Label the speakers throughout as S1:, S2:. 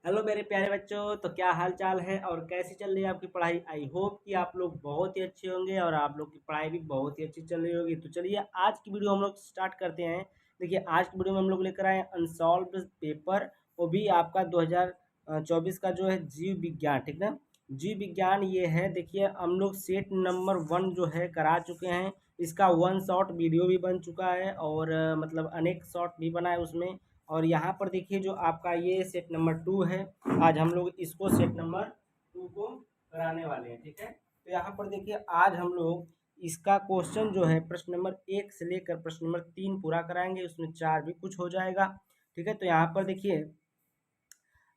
S1: Hello मेरे प्यारे बच्चों, तो क्या हाल चाल है और कैसी चल रही है आपकी पढ़ाई। आई होप कि आप लोग बहुत ही अच्छे होंगे और आप लोग की पढ़ाई भी बहुत ही अच्छी चल रही होगी। तो चलिए आज की वीडियो हम लोग स्टार्ट करते हैं। देखिए आज की वीडियो में हम लोग लेकर आए अनसॉल्व्ड पेपर, वो भी आपका 2024 का जो है जीव विज्ञान, ठीक ना। जीव विज्ञान ये है। देखिए हम लोग सेट नंबर 1 जो है करा चुके हैं। इसका 1 शॉट वीडियो भी बन चुका है और मतलब अनेक शॉट भी बना है उसमें। और यहाँ पर देखिए जो आपका ये सेट नंबर 2 है, आज हम लोग इसको सेट नंबर 2 को कराने वाले हैं, ठीक है। तो यहाँ पर देखिए आज हम लोग इसका क्वेश्चन जो है प्रश्न नंबर 1 से लेकर प्रश्न नंबर 3 पूरा कराएंगे, उसमें 4 भी कुछ हो जाएगा, ठीक है। तो यहाँ पर देखिए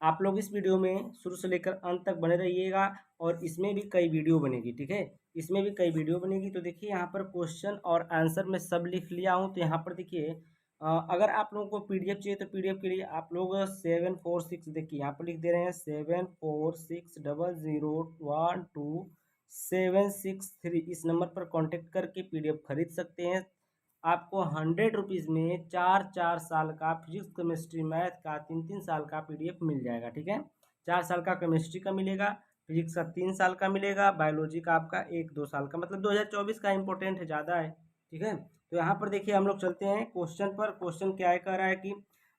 S1: आप लोग इस वीडियो में शुरू से लेकर अंत तक बने रहिएगा और इसमें भी कई वीडियो बनेगी, ठीक है। इसमें भी कई वीडियो बनेगी। तो देखिए यहाँ पर क्वेश्चन और आंसर मैं सब लिख लिया हूँ। तो यहाँ पर देखिए अगर आप लोगों को पीडीएफ चाहिए तो पीडीएफ के लिए आप लोग 746, देखिए यहाँ पर लिख दे रहे हैं 7460012763, इस नंबर पर कांटेक्ट करके पीडीएफ खरीद सकते हैं। आपको 100 रुपीज़ में 4 4 साल का फिजिक्स केमिस्ट्री मैथ का 3 3 साल का पीडीएफ मिल जाएगा, ठीक है। 4 साल का केमिस्ट्री का मिलेगा, फिजिक्स का 3 साल का मिलेगा, बायोलॉजी का आपका 1 2 साल का, मतलब 2024 का इंपॉर्टेंट है, ज़्यादा है, ठीक है। तो यहाँ पर देखिए हम लोग चलते हैं क्वेश्चन पर। क्वेश्चन क्या है, कह रहा है कि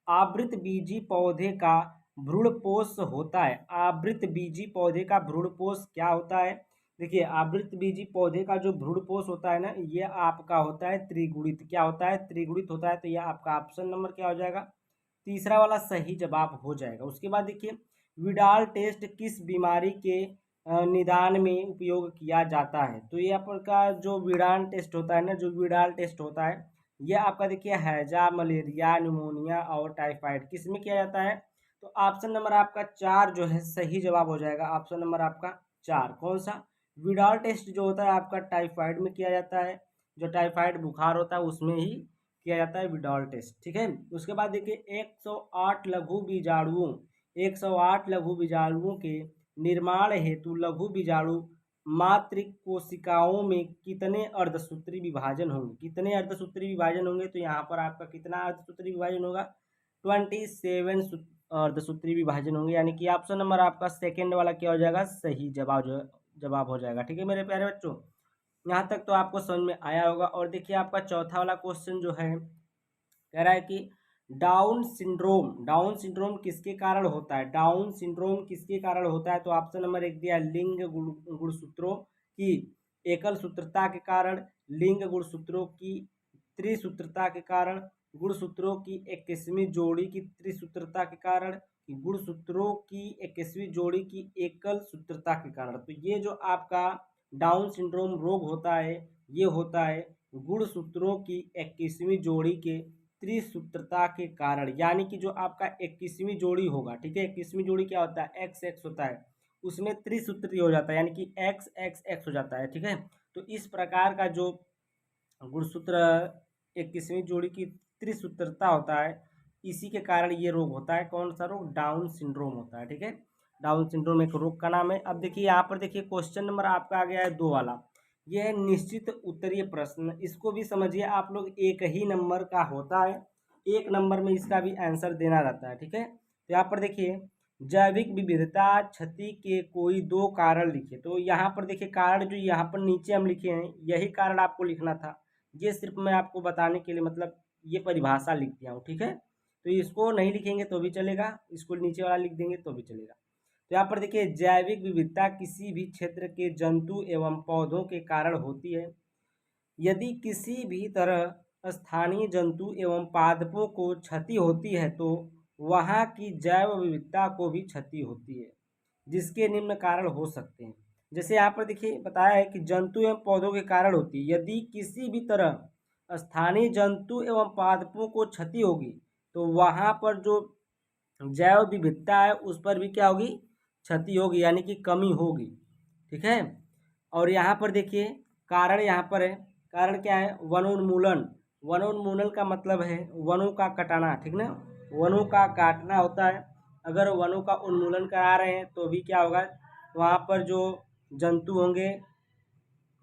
S1: आवृत बीजी पौधे का भ्रूणपोष होता है। आवृत बीजी पौधे का भ्रूणपोष क्या होता है। देखिए आवृतबीजी पौधे का जो भ्रूणपोष होता है ना, ये आपका होता है त्रिगुणित। क्या होता है, त्रिगुणित होता है। तो ये आपका ऑप्शन नंबर क्या हो जाएगा, तीसरा वाला सही जवाब हो जाएगा। उसके बाद देखिए विडाल टेस्ट किस बीमारी के निदान में उपयोग किया जाता है। तो ये आपका जो विडाल टेस्ट होता है ना, जो विडाल टेस्ट होता है, ये आपका देखिए हैजा, मलेरिया, निमोनिया और टाइफाइड किस में किया जाता है। तो ऑप्शन नंबर आपका 4 जो है सही जवाब हो जाएगा। ऑप्शन नंबर आपका 4 कौन सा, विडाल टेस्ट जो होता है आपका टाइफाइड में किया जाता है। जो टाइफाइड बुखार होता है उसमें ही किया जाता है विडाल टेस्ट, ठीक है। उसके बाद देखिए 108 लघु बीजाणुओं के निर्माण हेतु लघु बीजाणु मातृ कोशिकाओं में कितने अर्धसूत्री विभाजन होंगे। कितने अर्धसूत्री विभाजन होंगे, तो यहाँ पर आपका कितना अर्धसूत्री विभाजन होगा, 27 अर्धसूत्री विभाजन होंगे। यानी कि ऑप्शन नंबर आपका सेकेंड वाला क्या हो जाएगा, सही जवाब हो जाएगा, ठीक है मेरे प्यारे बच्चों। यहाँ तक तो आपको समझ में आया होगा। और देखिए आपका चौथा वाला क्वेश्चन जो है कह रहा है कि डाउन सिंड्रोम किसके कारण होता है। डाउन सिंड्रोम किसके कारण होता है। तो ऑप्शन नंबर 1 दिया लिंग गुणसूत्रों की एकल सूत्रता के कारण, लिंग गुणसूत्रों की त्रिसूत्रता के कारण, गुणसूत्रों की 21वीं जोड़ी की त्रिसूत्रता के कारण, गुणसूत्रों की 21वीं जोड़ी की एकल सूत्रता के कारण। तो ये जो आपका डाउन सिंड्रोम रोग होता है, ये होता है गुणसूत्रों की 21वीं जोड़ी के त्रिसूत्रता के कारण। यानी कि जो आपका 21वीं जोड़ी होगा, ठीक है, 21वीं जोड़ी क्या होता है, एक्स एक्स होता है, उसमें त्रिसूत्री हो जाता है, यानी कि एक्स एक्स एक्स हो जाता है, ठीक है। तो इस प्रकार का जो गुणसूत्र 21वीं जोड़ी की त्रिसूत्रता होता है, इसी के कारण ये रोग होता है। कौन सा रोग, डाउन सिंड्रोम होता है, ठीक है। डाउन सिंड्रोम एक रोग का नाम है। अब देखिए यहाँ पर देखिए क्वेश्चन नंबर आपका आ गया है 2 वाला। यह है निश्चित उत्तरीय प्रश्न, इसको भी समझिए आप लोग, एक ही नंबर का होता है, एक नंबर में इसका भी आंसर देना रहता है, ठीक है। तो यहाँ पर देखिए जैविक विविधता क्षति के कोई 2 कारण लिखे। तो यहाँ पर देखिए कारण जो यहाँ पर नीचे हम लिखे हैं, यही कारण आपको लिखना था। ये सिर्फ मैं आपको बताने के लिए मतलब ये परिभाषा लिख दिया हूँ, ठीक है। तो इसको नहीं लिखेंगे तो भी चलेगा, इसको नीचे वाला लिख देंगे तो भी चलेगा। तो यहाँ पर देखिए जैविक विविधता किसी भी क्षेत्र के जंतु एवं पौधों के कारण होती है। यदि किसी भी तरह स्थानीय जंतु एवं पादपों को क्षति होती है तो वहाँ की जैव विविधता को भी क्षति होती है, जिसके निम्न कारण हो सकते हैं। जैसे यहाँ पर देखिए बताया है कि जंतु एवं पौधों के कारण होती है। यदि किसी भी तरह स्थानीय जंतु एवं पादपों को क्षति होगी तो वहाँ पर जो जैव विविधता है उस पर भी क्या होगी, क्षति होगी, यानी कि कमी होगी, ठीक है। और यहाँ पर देखिए कारण यहाँ पर है, कारण क्या है, वनोन्मूलन। वनोन्मूलन का मतलब है वनों का कटाना, ठीक ना, वनों का काटना होता है। अगर वनों का उन्मूलन करा रहे हैं तो भी क्या होगा, वहाँ पर जो जंतु होंगे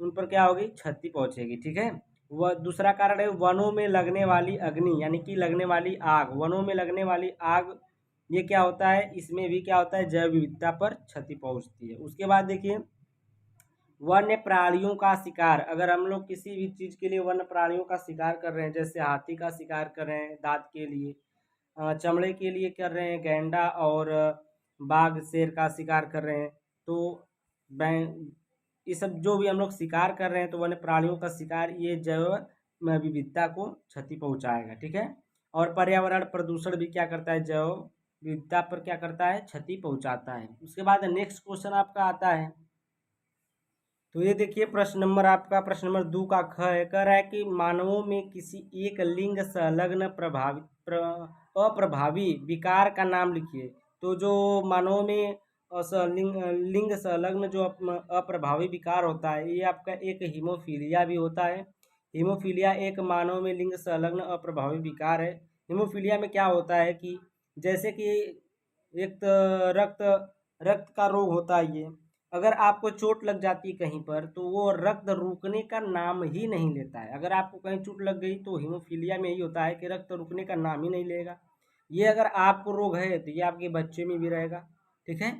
S1: उन पर क्या होगी, क्षति पहुँचेगी, ठीक है। वह दूसरा कारण है वनों में लगने वाली अग्नि, यानी कि लगने वाली आग। वनों में लगने वाली आग ये क्या होता है, इसमें भी क्या होता है, जैव विविधता पर क्षति पहुंचती है। उसके बाद देखिए वन्य प्राणियों का शिकार, अगर हम लोग किसी भी चीज़ के लिए वन्य प्राणियों का शिकार कर रहे हैं, जैसे हाथी का शिकार कर रहे हैं दांत के लिए, चमड़े के लिए कर रहे हैं, गैंडा और बाघ शेर का शिकार कर रहे हैं, तो ये सब जो भी हम लोग शिकार कर रहे हैं, तो वन्य प्राणियों का शिकार ये जैव विविधता को क्षति पहुंचाएगा, ठीक है। और पर्यावरण प्रदूषण भी क्या करता है, जैव विविधता पर क्या करता है, क्षति पहुंचाता है। उसके बाद नेक्स्ट क्वेश्चन आपका आता है, तो ये देखिए प्रश्न नंबर आपका, प्रश्न नंबर 2 का ख है, कह रहा है कि मानवों में किसी एक लिंग संलग्न अप्रभावी विकार का नाम लिखिए। तो जो मानवों में लिंग संलग्न जो अप्रभावी विकार होता है, ये आपका एक हीमोफीलिया भी होता है। हीमोफीलिया एक मानव में लिंग संलग्न अप्रभावी विकार है। हीमोफीलिया में क्या होता है कि जैसे कि एक रक्त रक्त का रोग होता है ये, अगर आपको चोट लग जाती है कहीं पर, तो वो रक्त रुकने का नाम ही नहीं लेता है। अगर आपको कहीं चोट लग गई तो हीमोफीलिया में यही होता है कि रक्त रुकने का नाम ही नहीं लेगा। ये अगर आपको रोग है तो ये आपके बच्चे में भी रहेगा, ठीक है,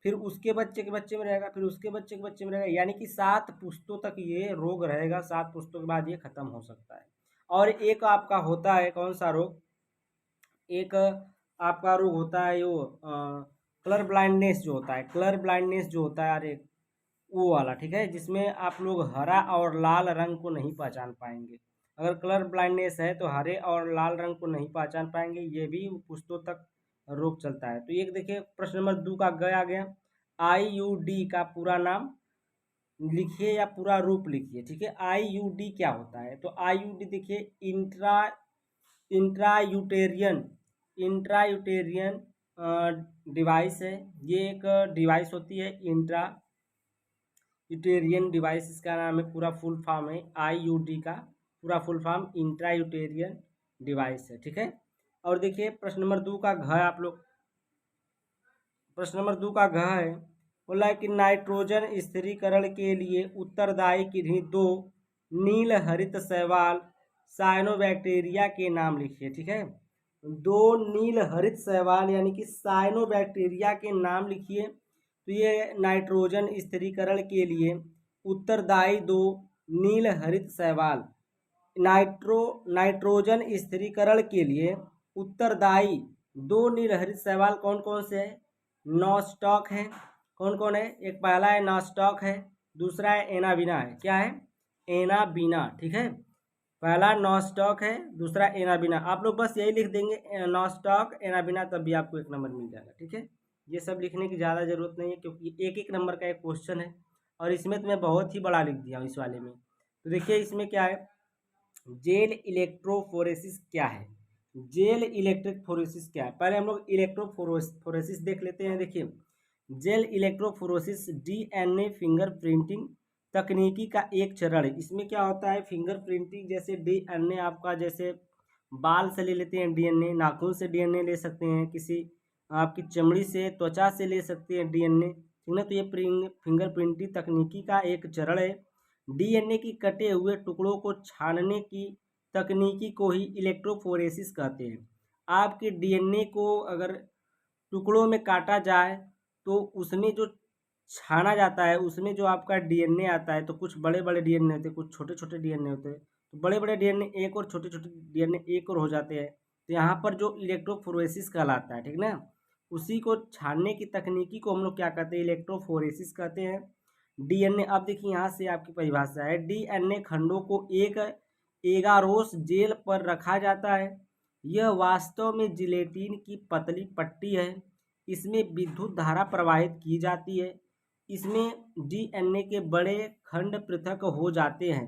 S1: फिर उसके बच्चे के बच्चे में रहेगा, फिर उसके बच्चे के बच्चे में रहेगा, यानी कि 7 पुश्तों तक ये रोग रहेगा। 7 पुश्तों के बाद ये खत्म हो सकता है। और एक आपका होता है कौन सा रोग, एक आपका रोग होता है वो कलर ब्लाइंडनेस जो होता है, कलर ब्लाइंडनेस जो होता है, अरे वो वाला, ठीक है, जिसमें आप लोग हरा और लाल रंग को नहीं पहचान पाएंगे। अगर कलर ब्लाइंडनेस है तो हरे और लाल रंग को नहीं पहचान पाएंगे, ये भी पुश्तों तक रोग चलता है। तो ये देखिए प्रश्न नंबर 2 का गया गया, IUD का पूरा नाम लिखिए या पूरा रूप लिखिए, ठीक है। IUD क्या होता है, तो IUD देखिए इंट्रायूटेरियन इंट्रायूटेरियन डिवाइस है। ये एक डिवाइस होती है, इंट्रा यूटेरियन डिवाइस इसका नाम है, पूरा फुल फॉर्म है IUD का, पूरा फुल फॉर्म इंट्रा यूटेरियन डिवाइस है, ठीक है। और देखिए प्रश्न नंबर 2 का घ आप लोग, प्रश्न नंबर 2 का घ है, बोला है कि नाइट्रोजन स्थिरीकरण के लिए उत्तरदायी किन्हीं 2 नील हरित शैवाल साइनोबैक्टीरिया के नाम लिखिए, ठीक है। 2 नील हरित शैवाल यानी कि साइनोबैक्टीरिया के नाम लिखिए। तो ये नाइट्रोजन स्थिरीकरण के लिए उत्तरदायी 2 नील हरित शैवाल, नाइट्रोजन स्थिरीकरण के लिए उत्तरदायी 2 नील हरित शैवाल कौन कौन से है, नॉस्टॉक है, कौन कौन है, एक पहला है नॉस्टॉक है, दूसरा है एनाबिना है, क्या है, एनाबिना, ठीक है। पहला नॉस्टॉक है, दूसरा एनाबिना, आप लोग बस यही लिख देंगे नॉस्टॉक एनाबिना, तब भी आपको 1 नंबर मिल जाएगा, ठीक है। ये सब लिखने की ज़्यादा ज़रूरत नहीं है, क्योंकि 1-1 नंबर का एक क्वेश्चन है, और इसमें तो मैं बहुत ही बड़ा लिख दिया हूँ इस वाले में। तो देखिए इसमें क्या है, जेल इलेक्ट्रोफोरेसिस क्या है, जेल इलेक्ट्रिक फोरेसिस क्या है, पहले हम लोग इलेक्ट्रोफोरेसिस देख लेते हैं। देखिए gel electrophoresis DNA finger printing तकनीकी का एक चरण है। इसमें क्या होता है, फिंगर प्रिंटिंग, जैसे DNA आपका, जैसे बाल से ले लेते हैं DNA, नाखून से DNA ले सकते हैं, किसी आपकी चमड़ी से, त्वचा से ले सकते हैं DNA, ठीक है। तो ये फिंगर प्रिंटिंग तकनीकी का एक चरण है। DNA की कटे हुए टुकड़ों को छानने की तकनीकी को ही इलेक्ट्रोफोरेसिस कहते हैं। आपके DNA को अगर टुकड़ों में काटा जाए तो उसमें जो छाना जाता है, उसमें जो आपका DNA आता है, तो कुछ बड़े बड़े DNA होते हैं, कुछ छोटे छोटे DNA होते हैं। तो बड़े बड़े DNA एक और छोटे छोटे DNA एक और हो जाते हैं। तो यहाँ पर जो इलेक्ट्रोफोरेसिस कहलाता है, ठीक ना, उसी को छानने की तकनीकी को हम लोग क्या कहते हैं, इलेक्ट्रोफोरेसिस कहते हैं। DNA, अब देखिए यहाँ से आपकी परिभाषा है, DNA खंडों को एक एगारोस जेल पर रखा जाता है। यह वास्तव में जिलेटिन की पतली पट्टी है। इसमें विद्युत धारा प्रवाहित की जाती है। इसमें DNA के बड़े खंड पृथक हो जाते हैं।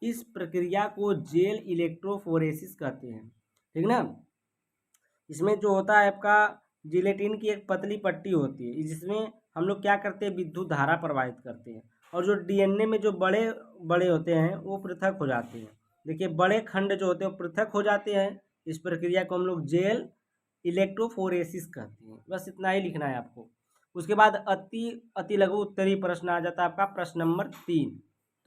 S1: इस प्रक्रिया को जेल इलेक्ट्रोफोरेसिस कहते हैं, ठीक ना। इसमें जो होता है आपका, जिलेटिन की एक पतली पट्टी होती है, जिसमें हम लोग क्या करते हैं, विद्युत धारा प्रवाहित करते हैं, और जो DNA में जो बड़े बड़े होते हैं वो पृथक हो जाते हैं। देखिए बड़े खंड जो होते हैं वो पृथक हो जाते हैं। इस प्रक्रिया को हम लोग जेल इलेक्ट्रोफोरेसिस कहते हैं। बस इतना ही लिखना है आपको। उसके बाद अति लघु उत्तरीय प्रश्न आ जाता है आपका, प्रश्न नंबर 3।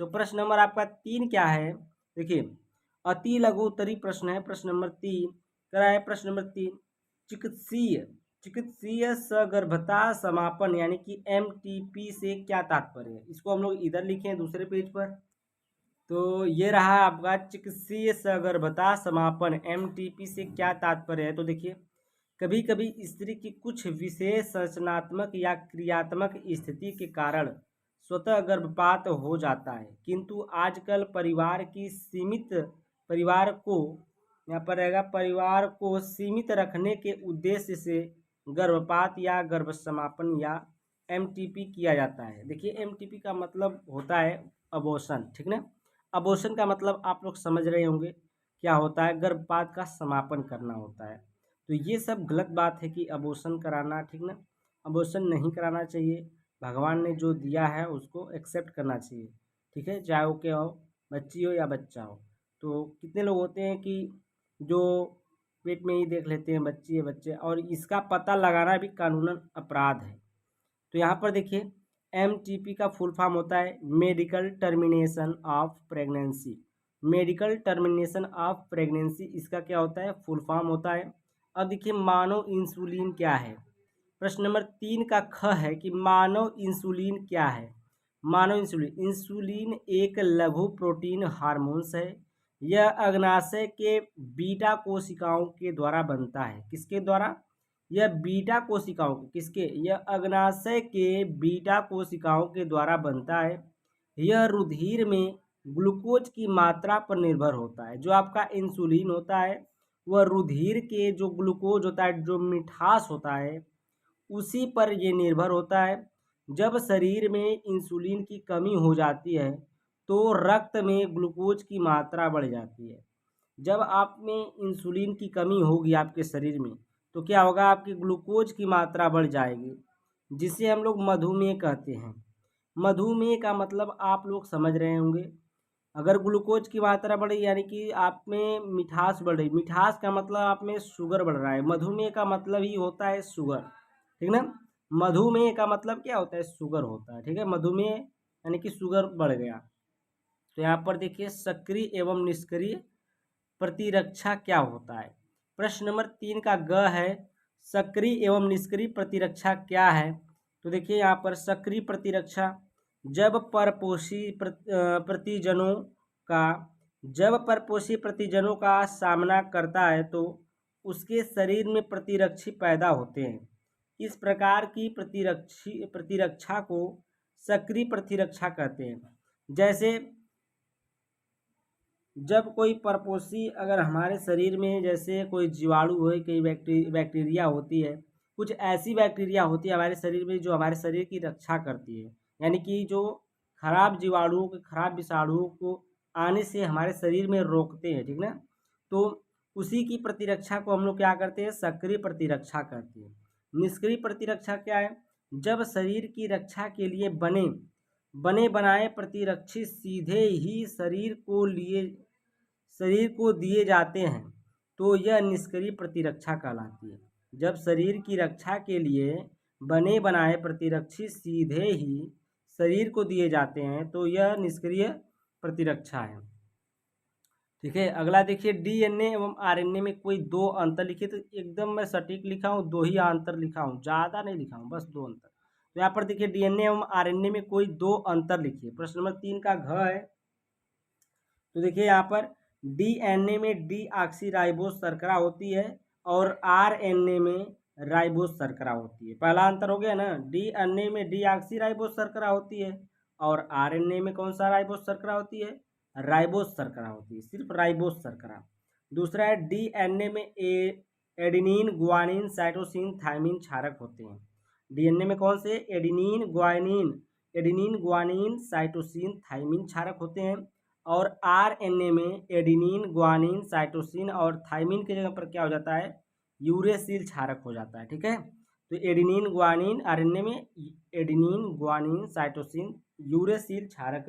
S1: तो प्रश्न नंबर आपका 3 क्या है, देखिए अति लघु उत्तरीय प्रश्न है, प्रश्न नंबर 3 करा है। प्रश्न नंबर 3, चिकित्सीय चिकित्सीय सगर्भता समापन यानी कि एमटीपी से क्या तात्पर्य है, इसको हम लोग इधर लिखे हैं दूसरे पेज पर। तो ये रहा आपका चिकित्सीय सगर्भता समापन, एमटीपी से क्या तात्पर्य है। तो देखिए, कभी कभी स्त्री की कुछ विशेष संरचनात्मक या क्रियात्मक स्थिति के कारण स्वतः गर्भपात हो जाता है, किंतु आजकल परिवार को सीमित रखने के उद्देश्य से गर्भपात या गर्भ समापन या एमटीपी किया जाता है। देखिए, एमटीपी का मतलब होता है अबॉर्शन, ठीक ना। अबॉर्शन का मतलब आप लोग समझ रहे होंगे क्या होता है, गर्भपात का समापन करना होता है। तो ये सब गलत बात है कि अबॉर्शन कराना, ठीक ना। अबॉर्शन नहीं कराना चाहिए, भगवान ने जो दिया है उसको एक्सेप्ट करना चाहिए, ठीक है, चाहे वो क्या हो, बच्ची हो या बच्चा हो। तो कितने लोग होते हैं कि जो पेट में ही देख लेते हैं बच्ची है बच्चे, और इसका पता लगाना भी कानूनन अपराध है। तो यहाँ पर देखिए, एमटीपी का फुल फॉर्म होता है medical termination of pregnancy. Medical termination of pregnancy इसका क्या होता है, फुल फॉर्म होता है। अब देखिए, मानव इंसुलिन क्या है। प्रश्न नंबर 3 का ख है कि मानव इंसुलिन क्या है। मानव इंसुलिन एक लघु प्रोटीन हार्मोन्स है। यह अग्नाशय के बीटा कोशिकाओं के द्वारा बनता है। किसके द्वारा, यह बीटा कोशिकाओं किसके, यह अग्नाशय के बीटा कोशिकाओं के द्वारा बनता है। यह रुधिर में ग्लूकोज की मात्रा पर निर्भर होता है। जो आपका इंसुलिन होता है वह रुधिर के जो ग्लूकोज होता है, जो मिठास होता है, उसी पर ये निर्भर होता है। जब शरीर में इंसुलिन की कमी हो जाती है तो रक्त में ग्लूकोज की मात्रा बढ़ जाती है। जब आप में इंसुलिन की कमी होगी आपके शरीर में तो क्या होगा, आपकी ग्लूकोज की मात्रा बढ़ जाएगी, जिसे हम लोग मधुमेह कहते हैं। मधुमेह का मतलब आप लोग समझ रहे होंगे, अगर ग्लूकोज की मात्रा बढ़ी यानी कि आप में मिठास बढ़ रही, मिठास का मतलब आप में शुगर बढ़ रहा है। मधुमेह का मतलब ही होता है शुगर, ठीक ना। मधुमेह का मतलब क्या होता है, शुगर होता है, ठीक है। मधुमेह यानी कि शुगर बढ़ गया। तो यहाँ पर देखिए, सक्रिय एवं निष्क्रिय प्रतिरक्षा क्या होता है। प्रश्न नंबर 3 का ग है, सक्रिय एवं निष्क्रिय प्रतिरक्षा क्या है। तो देखिए, यहाँ पर सक्रिय प्रतिरक्षा जब परपोषी प्रतिजनों का सामना करता है तो उसके शरीर में प्रतिरक्षी पैदा होते हैं। इस प्रकार की प्रतिरक्षा को सक्रिय प्रतिरक्षा कहते हैं। जैसे जब कोई परपोषी अगर हमारे शरीर में, जैसे कोई जीवाणु हो, कई बैक्टीरिया होती है, कुछ ऐसी बैक्टीरिया होती है हमारे शरीर में जो हमारे शरीर की रक्षा करती है, यानी कि जो खराब जीवाणुओं को, खराब विषाणुओं को आने से हमारे शरीर में रोकते हैं, ठीक ना। तो उसी की प्रतिरक्षा को हम लोग क्या करते हैं, सक्रिय प्रतिरक्षा करते हैं। निष्क्रिय प्रतिरक्षा क्या है, जब शरीर की रक्षा के लिए बने बनाए प्रतिरक्षी सीधे ही शरीर को दिए जाते हैं तो यह निष्क्रिय प्रतिरक्षा कहलाती है। जब शरीर की रक्षा के लिए बने बनाए प्रतिरक्षी सीधे ही शरीर को दिए जाते हैं तो यह निष्क्रिय प्रतिरक्षा है, ठीक है। अगला देखिए, डीएनए एवं आरएनए में कोई दो अंतर लिखिए। तो एकदम मैं सटीक लिखा हूँ, दो ही अंतर लिखा हूँ, ज़्यादा नहीं लिखा हूँ, बस दो अंतर। तो यहाँ पर देखिए, डीएनए एवं आरएनए में कोई दो अंतर लिखिए। प्रश्न नंबर 3 का घ है। तो देखिए, यहाँ पर डीएनए में डीऑक्सीराइबोस शर्करा होती है और आरएनए में राइबोस शर्करा होती है। पहला अंतर हो गया ना, डीएनए में डीऑक्सीराइबोस शर्करा होती है और आरएनए में कौन सा राइबोस शर्करा होती है, राइबोस शर्करा होती है, सिर्फ राइबोस शर्करा। दूसरा है, डीएनए में एडेनिन, गुआनिन, साइटोसिन, थायमिन क्षारक होते हैं। डीएनए में कौन से, एडेनिन, गुआनिन, साइटोसिन, थायमिन क्षारक होते हैं। और आरएनए में एडेनिन, गुआनिन, साइटोसिन और थायमिन की जगह पर क्या हो जाता है, यूरेसिल क्षारक हो जाता है, ठीक है। तो एडेनिन, गुआनिन, आरएनए में एडेनिन, गुआनिन, साइटोसिन, यूरेसिल क्षारक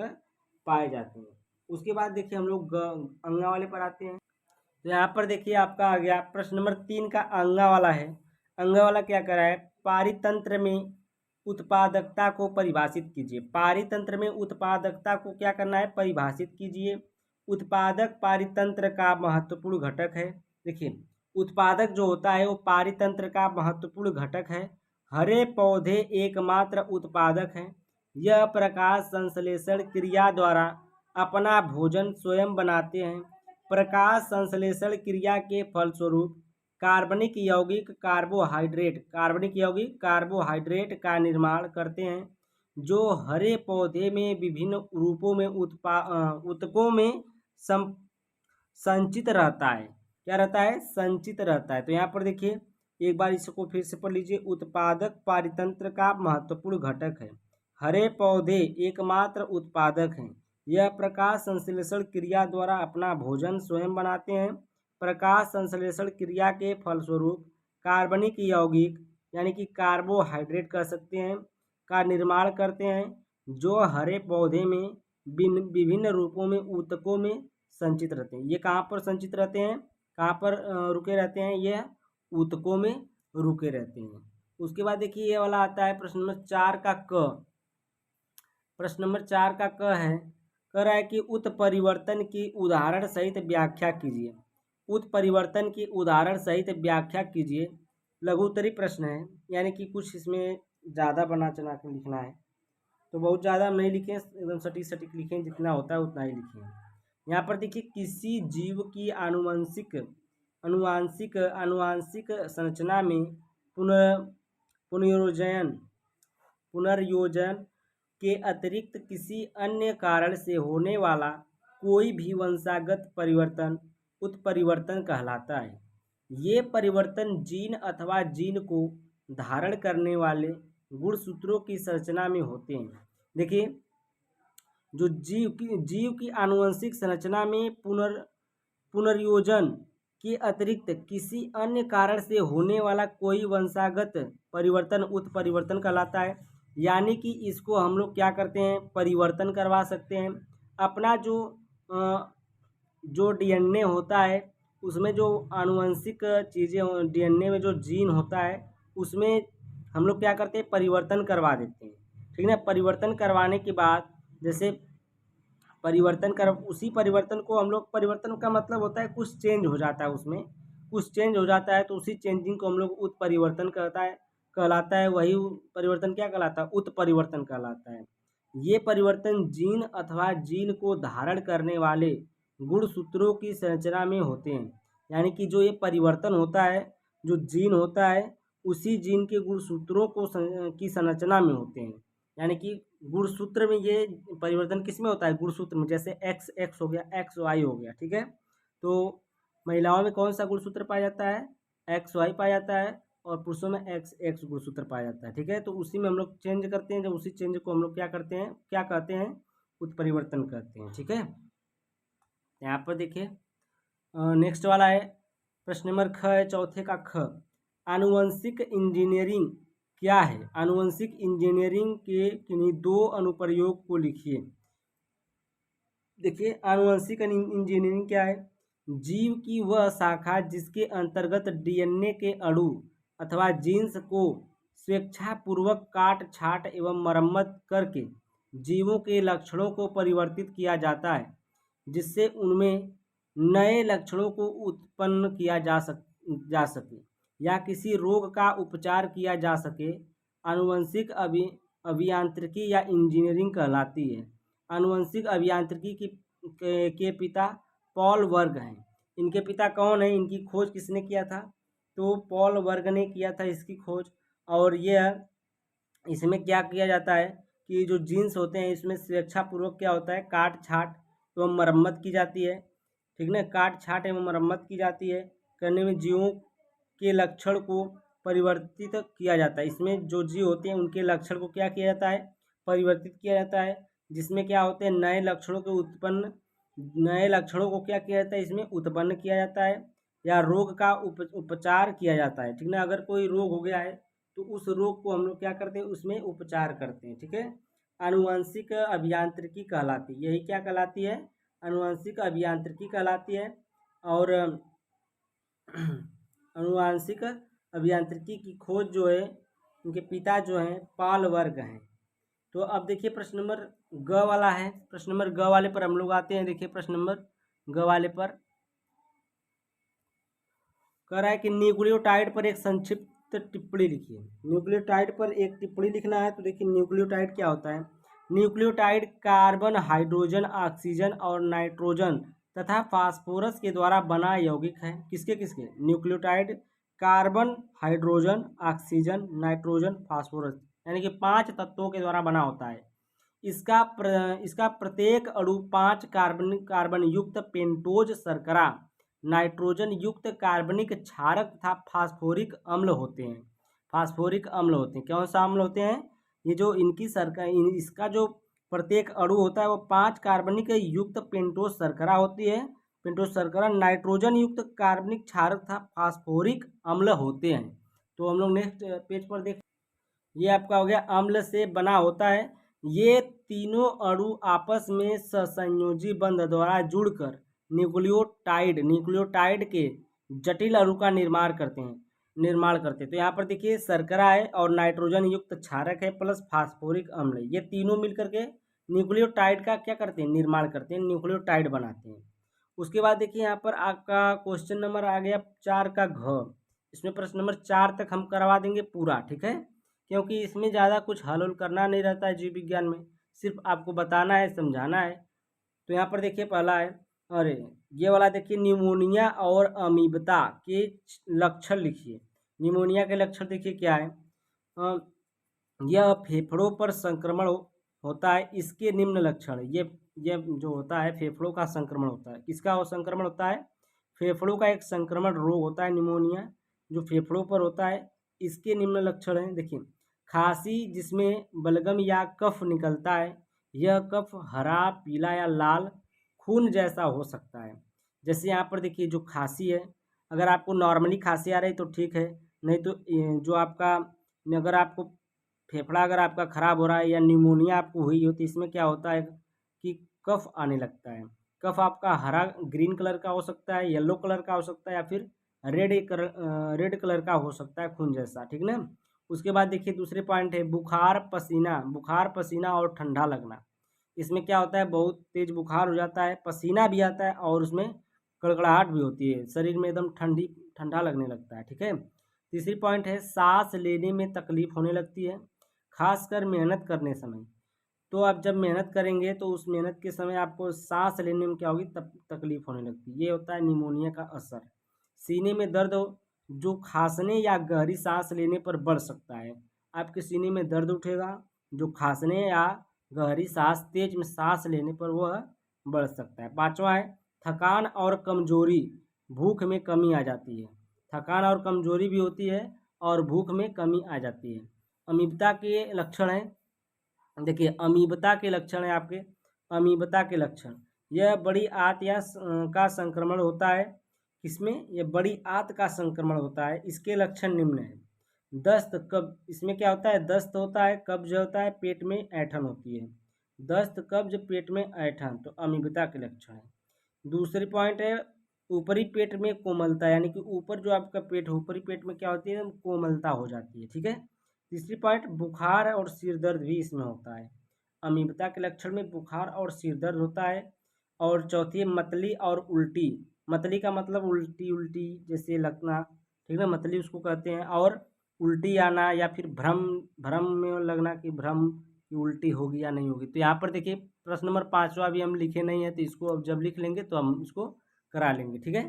S1: पाए जाते हैं। उसके बाद देखिए, हम लोग अंगा वाले पर आते हैं। तो यहाँ पर देखिए, आपका आ गया प्रश्न नंबर 3 का अंगा वाला है। अंगा वाला क्या कर रहा है, पारितंत्र में उत्पादकता को परिभाषित कीजिए। पारितंत्र में उत्पादकता को क्या करना है, परिभाषित कीजिए। उत्पादक पारितंत्र का महत्वपूर्ण घटक है। देखिए, उत्पादक जो होता है वो पारितंत्र का महत्वपूर्ण घटक है। हरे पौधे एकमात्र उत्पादक हैं। यह प्रकाश संश्लेषण क्रिया द्वारा अपना भोजन स्वयं बनाते हैं। प्रकाश संश्लेषण क्रिया के फलस्वरूप कार्बनिक यौगिक कार्बोहाइड्रेट का निर्माण करते हैं, जो हरे पौधे में विभिन्न रूपों में ऊतकों में संचित रहता है। क्या रहता है? संचित रहता है। तो यहाँ पर देखिए, एक बार इसको फिर से पढ़ लीजिए। उत्पादक पारितंत्र का महत्वपूर्ण घटक है। हरे पौधे एकमात्र उत्पादक हैं। यह प्रकाश संश्लेषण क्रिया द्वारा अपना भोजन स्वयं बनाते हैं। प्रकाश संश्लेषण क्रिया के फलस्वरूप कार्बनिक यौगिक यानी कि कार्बोहाइड्रेट कह सकते हैं का निर्माण करते हैं, जो हरे पौधे में विभिन्न रूपों में ऊतकों में संचित रहते हैं। ये कहाँ पर संचित रहते हैं? कहाँ पर रुके रहते हैं? ये ऊतकों में रुके रहते हैं। उसके बाद देखिए, ये वाला आता है प्रश्न नंबर 4 का क। प्रश्न नंबर 4 का क है, कह रहा है कि उत्परिवर्तन की उदाहरण सहित व्याख्या कीजिए। उत्परिवर्तन की उदाहरण सहित व्याख्या कीजिए। लघु उत्तरीय प्रश्न है, यानी कि कुछ इसमें ज़्यादा बना चढ़ा के लिखना है, तो बहुत ज़्यादा हम नहीं लिखें, एकदम सटीक सटीक लिखें, जितना होता है उतना ही लिखें। यहाँ पर देखिए, किसी जीव की आनुवांशिक संरचना में पुनर्योजन के अतिरिक्त किसी अन्य कारण से होने वाला कोई भी वंशागत परिवर्तन उत्परिवर्तन कहलाता है। ये परिवर्तन जीन अथवा जीन को धारण करने वाले गुणसूत्रों की संरचना में होते हैं। देखिए, जो जीव की आनुवंशिक संरचना में पुनर्योजन के अतिरिक्त किसी अन्य कारण से होने वाला कोई वंशागत परिवर्तन उत्परिवर्तन कहलाता है। यानी कि इसको हम लोग क्या करते हैं? परिवर्तन करवा सकते हैं। अपना जो डीएनए होता है, उसमें जो आनुवंशिक चीज़ें, डीएनए में जो जीन होता है, उसमें हम लोग क्या करते हैं? परिवर्तन करवा देते हैं। ठीक है ना? परिवर्तन करवाने के बाद जैसे उसी परिवर्तन को हम लोग, परिवर्तन का मतलब होता है कुछ चेंज हो जाता है, उसमें कुछ चेंज हो जाता है, तो उसी चेंजिंग को हम लोग उत्परिवर्तन कहलाता है। वही परिवर्तन क्या कहलाता है? उत्परिवर्तन कहलाता है। ये परिवर्तन जीन अथवा जीन को धारण करने वाले गुणसूत्रों की संरचना में होते हैं। यानी कि जो ये परिवर्तन होता है, जो जीन होता है, उसी जीन के गुणसूत्रों की संरचना में होते हैं। यानी कि गुणसूत्र में ये परिवर्तन किस में होता है? गुणसूत्र में। जैसे एक्स एक्स हो गया, एक्स वाई हो गया, ठीक है। तो महिलाओं में कौन सा गुणसूत्र पाया जाता है? एक्स वाई पाया जाता है, और पुरुषों में एक्स एक्स गुणसूत्र पाया जाता है, ठीक है। तो उसी में हम लोग चेंज करते हैं, जब उसी चेंज को हम लोग क्या करते हैं, क्या कहते हैं? उत्परिवर्तन करते हैं, ठीक है। यहाँ पर देखिए, नेक्स्ट वाला है प्रश्न नंबर ख है, चौथे का ख। आनुवंशिक इंजीनियरिंग क्या है? आनुवंशिक इंजीनियरिंग के किन्हीं दो अनुप्रयोग को लिखिए। देखिए, आनुवंशिक इंजीनियरिंग क्या है? जीव की वह शाखा जिसके अंतर्गत डीएनए के अणु अथवा जीन्स को स्वेच्छापूर्वक काट छाट एवं मरम्मत करके जीवों के लक्षणों को परिवर्तित किया जाता है, जिससे उनमें नए लक्षणों को उत्पन्न किया जा सके या किसी रोग का उपचार किया जा सके, आनुवंशिक अभियांत्रिकी या इंजीनियरिंग कहलाती है। आनुवंशिक अभियांत्रिकी के पिता पॉल वर्ग हैं। इनके पिता कौन है? इनकी खोज किसने किया था? तो पॉल वर्ग ने किया था इसकी खोज। और यह इसमें क्या किया जाता है कि जो जीन्स होते हैं, इसमें स्वेच्छापूर्वक क्या होता है? काट छाट एवं मरम्मत की जाती है, ठीक ना। काट छाट एवं मरम्मत की जाती है, करने में जीवों के लक्षण को परिवर्तित किया जाता है। इसमें जो जीव होते हैं, उनके लक्षण को क्या किया जाता है? परिवर्तित किया जाता है, जिसमें क्या होते हैं? नए लक्षणों को क्या किया जाता है? इसमें उत्पन्न किया जाता है, या रोग का उपचार किया जाता है, ठीक ना। अगर कोई रोग हो गया है, तो उस रोग को हम लोग क्या करते हैं? उसमें उपचार करते हैं, ठीक है। आनुवंशिक अभियांत्रिकी कहलाती है, यही क्या कहलाती है? आनुवंशिक अभियांत्रिकी कहलाती है। और आनुवंशिक अभियांत्रिकी की खोज जो है, उनके पिता जो हैं पॉल वर्ग हैं। तो अब देखिए, प्रश्न नंबर ग वाला है। प्रश्न नंबर ग वाले पर हम लोग आते हैं। देखिए, प्रश्न नंबर ग वाले पर कह रहा है कि न्यूक्लियोटाइड पर एक संक्षिप्त टिप्पणी लिखिए। न्यूक्लियोटाइड पर एक टिप्पणी लिखना है। तो देखिए न्यूक्लियोटाइड क्या होता है। न्यूक्लियोटाइड कार्बन, हाइड्रोजन, ऑक्सीजन और नाइट्रोजन तथा फास्फोरस के द्वारा बना यौगिक है। किसके किसके? Nucleotide carbon, hydrogen, oxygen, nitrogen, phosphorus, यानी कि 5 तत्वों के द्वारा बना होता है। इसका प्रत्येक अणु 5 कार्बन युक्त पेंटोज शर्करा, नाइट्रोजन युक्त कार्बनिक क्षारक तथा फास्फोरिक अम्ल होते हैं। फास्फोरिक अम्ल होते हैं। कौन सा अम्ल होते हैं? ये जो इसका जो प्रत्येक अणु होता है वो 5 कार्बनिक युक्त पेंटोज शर्करा होती है। पेंटोज शर्करा नाइट्रोजन युक्त कार्बनिक क्षारक तथा फास्फोरिक अम्ल होते हैं। तो हम लोग नेक्स्ट पेज पर देख, ये आपका हो गया अम्ल से बना होता है। ये तीनों अणु आपस में सहसंयोजी बंध द्वारा जुड़कर न्यूक्लियोटाइड के जटिल अणु का निर्माण करते हैं। तो यहाँ पर देखिए शर्करा है और नाइट्रोजन युक्त क्षारक है प्लस फास्फोरिक अम्ल है। ये तीनों मिलकर के न्यूक्लियोटाइड का क्या करते हैं? निर्माण करते हैं, न्यूक्लियोटाइड बनाते हैं। उसके बाद देखिए यहाँ पर आपका क्वेश्चन नंबर आ गया 4 का घ। इसमें प्रश्न नंबर 4 तक हम करवा देंगे पूरा, ठीक है, क्योंकि इसमें ज़्यादा कुछ हल उल करना नहीं रहता है जीव विज्ञान में, सिर्फ आपको बताना है, समझाना है। तो यहाँ पर देखिए पहला है, अरे ये वाला देखिए, निमोनिया और अमीबता के लक्षण लिखिए। निमोनिया के लक्षण देखिए क्या है। यह फेफड़ों पर संक्रमण होता है। इसके निम्न लक्षण, ये जो होता है फेफड़ों का संक्रमण होता है। किसका वो संक्रमण होता है? फेफड़ों का एक संक्रमण रोग होता है निमोनिया, जो फेफड़ों पर होता है। इसके निम्न लक्षण हैं, देखिए, खांसी जिसमें बलगम या कफ निकलता है। यह कफ हरा, पीला या लाल खून जैसा हो सकता है। जैसे यहाँ पर देखिए जो खांसी है, अगर आपको नॉर्मली खांसी आ रही तो ठीक है, नहीं तो जो आपका, अगर आपको फेफड़ा अगर आपका खराब हो रहा है या निमोनिया आपको हुई हो तो इसमें क्या होता है कि कफ आने लगता है। कफ आपका हरा, ग्रीन कलर का हो सकता है, येलो कलर का हो सकता है या फिर रेड कलर का हो सकता है, खून जैसा, ठीक ना। उसके बाद देखिए दूसरे पॉइंट है बुखार पसीना और ठंडा लगना। इसमें क्या होता है, बहुत तेज बुखार हो जाता है, पसीना भी आता है और उसमें कड़कड़ाहट भी होती है, शरीर में एकदम ठंडा लगने लगता है, ठीक है। तीसरी पॉइंट है सांस लेने में तकलीफ होने लगती है, खासकर मेहनत करने समय। तो आप जब मेहनत करेंगे तो उस मेहनत के समय आपको सांस लेने में क्या होगी, तकलीफ होने लगती है। ये होता है निमोनिया का असर। सीने में दर्द हो, जो खांसने या गहरी सांस लेने पर बढ़ सकता है। आपके सीने में दर्द उठेगा, जो खांसने या गहरी तेज में सांस लेने पर वह बढ़ सकता है। पांचवा है थकान और कमजोरी, भूख में कमी आ जाती है। थकान और कमजोरी भी होती है और भूख में कमी आ जाती है। अमीबता के लक्षण हैं, देखिए अमीबता के लक्षण है आपके, अमीबता के लक्षण, यह बड़ी आंत का संक्रमण होता है। किसमें? यह बड़ी आंत का संक्रमण होता है। इसके लक्षण निम्न है, दस्त, इसमें क्या होता है, दस्त होता है, कब्ज होता है, पेट में ऐंठन होती है। दस्त, कब्ज, पेट में ऐंठन, तो अमीबता के लक्षण है। दूसरी पॉइंट है ऊपरी पेट में कोमलता, यानी कि ऊपर जो आपका पेट है, ऊपरी पेट में क्या होती है, कोमलता हो जाती है, ठीक है। तीसरी पॉइंट बुखार और सिर दर्द भी इसमें होता है। अमीबता के लक्षण में बुखार और सिर दर्द होता है। और चौथी मतली और उल्टी, मतली का मतलब उल्टी जैसे लगना, ठीक है, मतली उसको कहते हैं। और उल्टी आना या फिर भ्रम में लगना कि भ्रम की उल्टी होगी या नहीं होगी। तो यहाँ पर देखिए प्रश्न नंबर 5वां अभी हम लिखे नहीं है, तो इसको अब जब लिख लेंगे तो हम इसको करा लेंगे, ठीक है।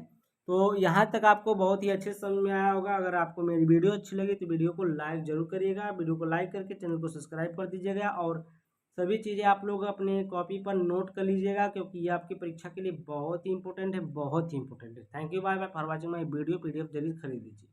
S1: तो यहाँ तक आपको बहुत ही अच्छे समझ में आया होगा। अगर आपको मेरी वीडियो अच्छी लगी तो वीडियो को लाइक जरूर करिएगा, वीडियो को लाइक करके चैनल को सब्सक्राइब कर दीजिएगा और सभी चीज़ें आप लोग अपने कॉपी पर नोट कर लीजिएगा, क्योंकि ये आपकी परीक्षा के लिए बहुत ही इंपॉर्टेंट है, बहुत ही इंपॉर्टेंट है। Thank you, bye bye for watching my video. PDF जल्दी खरीद लीजिए।